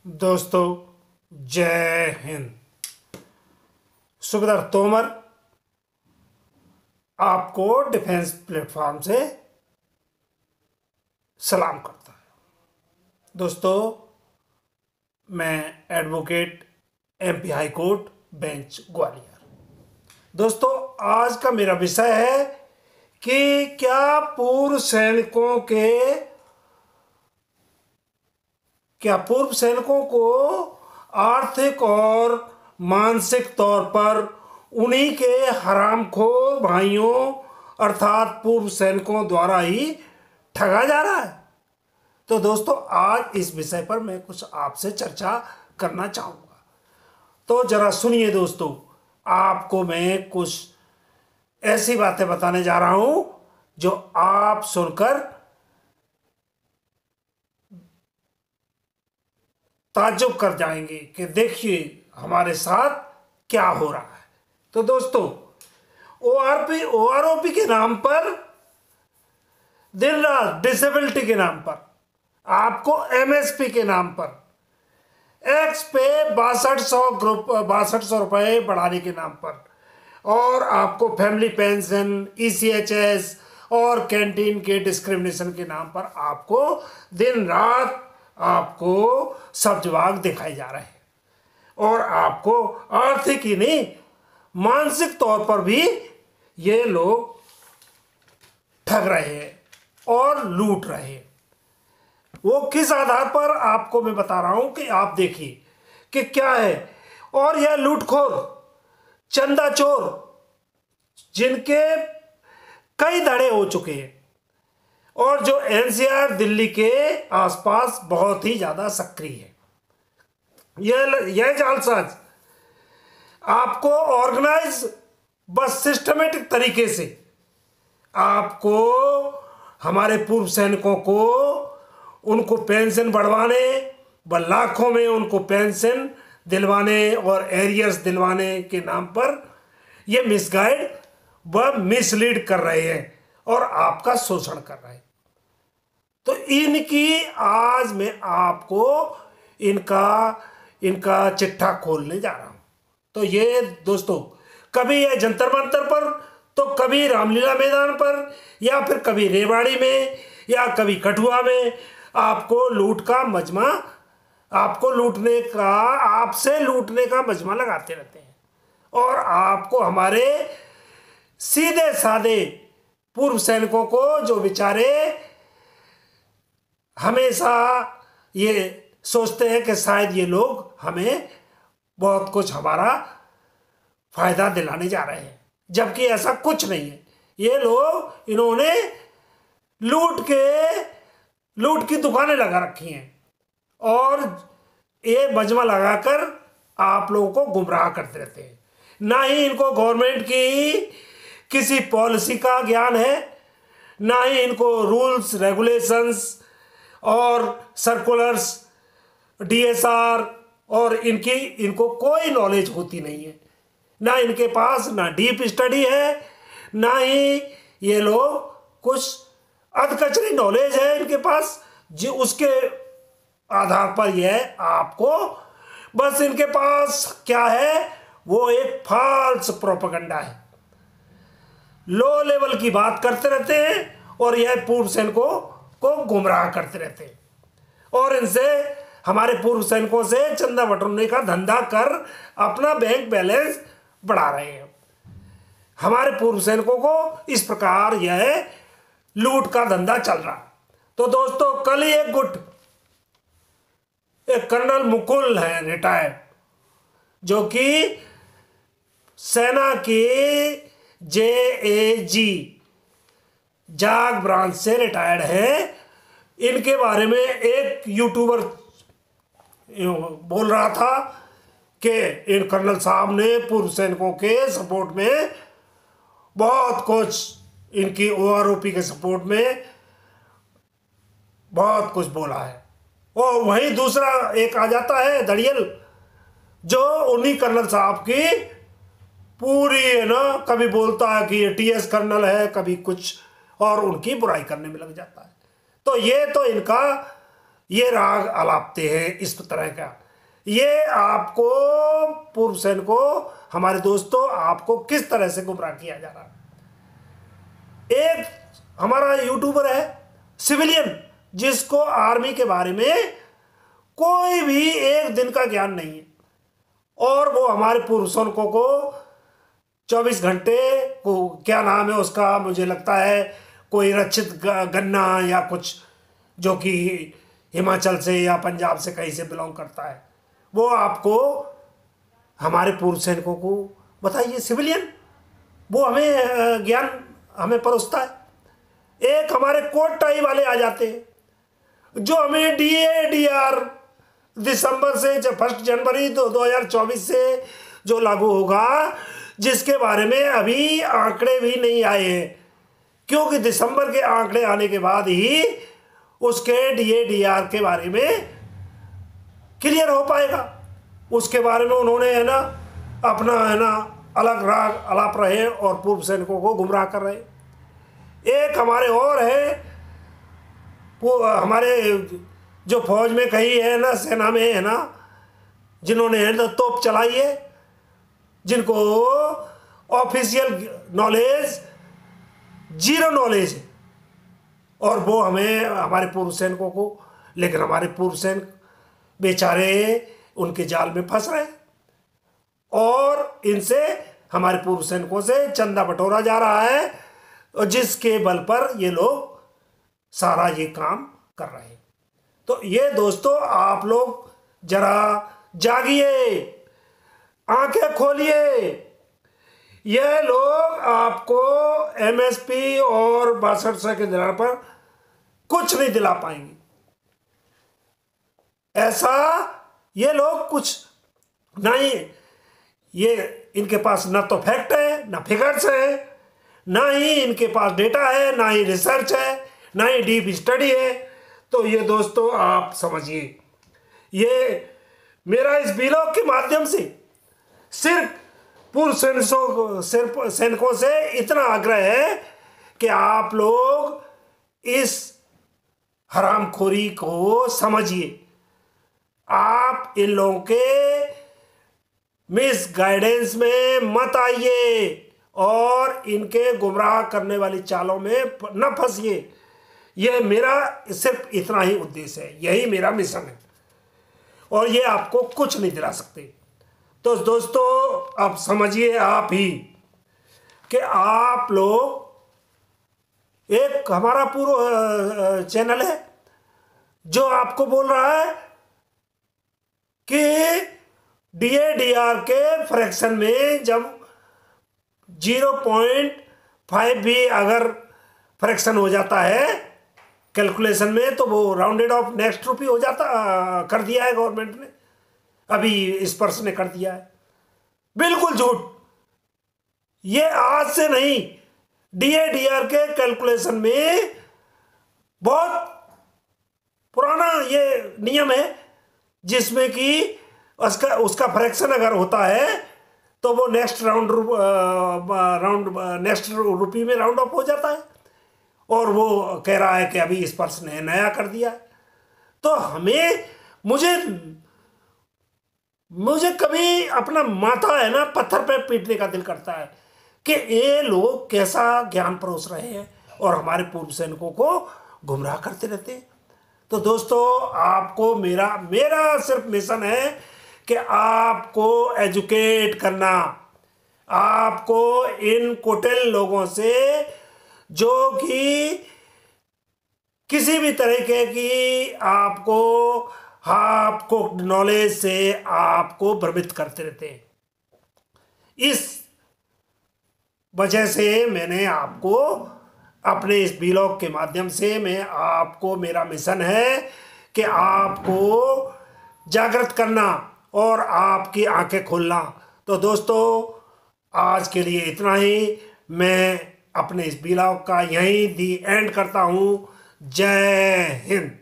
दोस्तों, जय हिंद। सुबेदार तोमर आपको डिफेंस प्लेटफॉर्म से सलाम करता है। दोस्तों, मैं advocate MP high court bench Gwalior. दोस्तों, आज का मेरा विषय है कि क्या पूर्व सैनिकों को आर्थिक और मानसिक तौर पर उन्हीं के हरामखोर भाइयों अर्थात पूर्व सैनिकों द्वारा ही ठगा जा रहा है। तो दोस्तों, आज इस विषय पर मैं कुछ आपसे चर्चा करना चाहूँगा। तो जरा सुनिए दोस्तों, आपको मैं कुछ ऐसी बातें बताने जा रहा हूँ जो आप सुनकर ताज्जुब कर जाएंगे कि देखिए हमारे साथ क्या हो रहा है। तो दोस्तों, ओआरओपी के नाम पर दिन रात, डिसेबिलिटी के नाम पर, आपको एमएसपी के नाम पर, एक्स पे 6200 रुपये बढ़ाने के नाम पर, और आपको फैमिली पेंशन, ईसीएचएस और कैंटीन के डिस्क्रिमिनेशन के नाम पर आपको दिन रात आपको सब जवाब दिखाए जा रहे हैं। और आपको आर्थिक ही नहीं, मानसिक तौर पर भी ये लोग ठग रहे हैं और लूट रहे हैं। वो किस आधार पर आपको मैं बता रहा हूं कि आप देखिए कि क्या है। और यह लूटखोर, चंदा चोर, जिनके कई धड़े हो चुके हैं और जो एनसीआर दिल्ली के आसपास बहुत ही ज्यादा सक्रिय है, यह जालसाज आपको ऑर्गेनाइज बस सिस्टमेटिक तरीके से आपको हमारे पूर्व सैनिकों को उनको पेंशन बढ़वाने, व लाखों में उनको पेंशन दिलवाने और एरियर्स दिलवाने के नाम पर ये मिसगाइड व मिसलीड कर रहे हैं और आपका शोषण कर रहे हैं। तो इनकी आज मैं आपको इनका चिट्ठा खोलने जा रहा हूं। तो ये दोस्तों, कभी ये जंतर मंतर पर, तो कभी रामलीला मैदान पर, या फिर कभी रेवाड़ी में, या कभी कठुआ में आपको लूट का मजमा, आपसे लूटने का मजमा लगाते रहते हैं। और आपको हमारे सीधे साधे पूर्व सैनिकों को, जो बेचारे हमेशा ये सोचते हैं कि शायद ये लोग हमें बहुत कुछ हमारा फायदा दिलाने जा रहे हैं, जबकि ऐसा कुछ नहीं है। ये लोग, इन्होंने लूट की दुकानें लगा रखी हैं और ये मजमा लगाकर आप लोगों को गुमराह करते रहते हैं। ना ही इनको गवर्नमेंट की किसी पॉलिसी का ज्ञान है, ना ही इनको रूल्स, रेगुलेशंस और सर्कुलर्स, डीएसआर और इनको कोई नॉलेज होती नहीं है। ना इनके पास ना डीप स्टडी है, ना ही ये लोग कुछ अधकचरी नॉलेज है इनके पास, जो उसके आधार पर यह आपको, बस इनके पास क्या है, वो एक फॉल्स प्रोपेगेंडा है। लो लेवल की बात करते रहते हैं और यह पूर्व सैनिकों को गुमराह करते रहते हैं और इनसे, हमारे पूर्व सैनिकों से चंदा बटोरने का धंधा कर अपना बैंक बैलेंस बढ़ा रहे हैं। हमारे पूर्व सैनिकों को इस प्रकार यह लूट का धंधा चल रहा। तो दोस्तों, कल ही एक कर्नल मुकुल है, रिटायर्ड, जो कि सेना के जेएजी जाग ब्रांच से रिटायर्ड है। इनके बारे में एक यूट्यूबर बोल रहा था कि इन कर्नल साहब ने पूर्व सैनिकों के सपोर्ट में बहुत कुछ, इनकी ओआरओपी के सपोर्ट में बहुत कुछ बोला है। और वहीं दूसरा एक आ जाता है दड़ियल, जो उन्हीं कर्नल साहब की पूरी है ना, कभी बोलता है कि ये टीएस कर्नल है, कभी कुछ, और उनकी बुराई करने में लग जाता है। तो ये तो इनका ये राग अलापते हैं इस तरह का। ये आपको पूर्व सैनिकों, हमारे दोस्तों, आपको किस तरह से गुमराह किया जा रहा है। एक हमारा यूट्यूबर है सिविलियन, जिसको आर्मी के बारे में कोई भी एक दिन का ज्ञान नहीं है, और वो हमारे पूर्व सैनिकों को 24 घंटे को, क्या नाम है उसका, मुझे लगता है कोई रक्षित गन्ना या कुछ, जो कि हिमाचल से या पंजाब से कहीं से बिलोंग करता है, वो आपको हमारे पूर्व सैनिकों को बताइए। सिविलियन वो हमें ज्ञान हमें परोसता है। एक हमारे कोट टाई वाले आ जाते हैं, जो हमें DADR दिसंबर से 1 जनवरी 2024 से जो लागू होगा, जिसके बारे में अभी आंकड़े भी नहीं आए हैं, क्योंकि दिसंबर के आंकड़े आने के बाद ही उसके DADR के बारे में क्लियर हो पाएगा। उसके बारे में उन्होंने है ना अपना है ना अलग राग अलाप रहे और पूर्व सैनिकों को गुमराह कर रहे। एक हमारे और है, वो हमारे जो फौज में कहीं है ना, सेना में है ना, जिन्होंने है ना तोप चलाई है, जिनको ऑफिशियल नॉलेज 0 नॉलेज है, और वो हमें हमारे पूर्व सैनिकों को, लेकिन हमारे पूर्व सैनिक बेचारे उनके जाल में फंस रहे, और इनसे हमारे पूर्व सैनिकों से चंदा बटोरा जा रहा है, और जिसके बल पर ये लोग सारा ये काम कर रहे हैं। तो ये दोस्तों, आप लोग जरा जागिए, आंखें खोलिए। यह लोग आपको MSP और 62 के आधार पर कुछ नहीं दिला पाएंगे। ऐसा ये लोग कुछ नहीं, ये इनके पास ना तो फैक्ट है, ना फिगर्स है, ना ही इनके पास डेटा है, ना ही रिसर्च है, ना ही डीप स्टडी है। तो ये दोस्तों आप समझिए, ये मेरा इस वीडियो के माध्यम से सिर्फ पूर्व सैनिकों से इतना आग्रह है कि आप लोग इस हरामखोरी को समझिए। आप इन लोगों के मिस गाइडेंस में मत आइए और इनके गुमराह करने वाली चालों में न फंसिए। यह मेरा सिर्फ इतना ही उद्देश्य है, यही मेरा मिशन है, और ये आपको कुछ नहीं दिला सकते। तो दोस्तों अब समझिए आप ही कि आप लोग, एक हमारा पूरा चैनल है जो आपको बोल रहा है कि DADR के फ्रैक्शन में जब 0.5 भी अगर फ्रैक्शन हो जाता है कैलकुलेशन में, तो वो राउंडेड ऑफ नेक्स्ट रुपी हो जाता, कर दिया है गवर्नमेंट ने, अभी इस पर्सन ने कर दिया है। बिल्कुल झूठ, ये आज से नहीं, DADR के कैलकुलेशन में बहुत पुराना ये नियम है, जिसमें कि उसका फ्रैक्शन अगर होता है तो वो नेक्स्ट नेक्स्ट रुपी में राउंड ऑफ हो जाता है, और वो कह रहा है कि अभी इस पर्सन ने नया कर दिया। तो हमें मुझे कभी अपना माथा है ना पत्थर पे पीटने का दिल करता है कि ये लोग कैसा ज्ञान परोस रहे हैं और हमारे पूर्व सैनिकों को गुमराह करते रहते हैं। तो दोस्तों आपको मेरा सिर्फ मिशन है कि आपको एजुकेट करना, आपको इन कुटिल लोगों से, जो कि किसी भी तरीके की आपको नॉलेज से आपको भ्रमित करते रहते हैं। इस वजह से मैंने आपको अपने इस ब्लॉग के माध्यम से मेरा मिशन है कि आपको जागृत करना और आपकी आंखें खोलना। तो दोस्तों आज के लिए इतना ही, मैं अपने इस ब्लॉग का यहीं दी एंड करता हूँ। जय हिंद।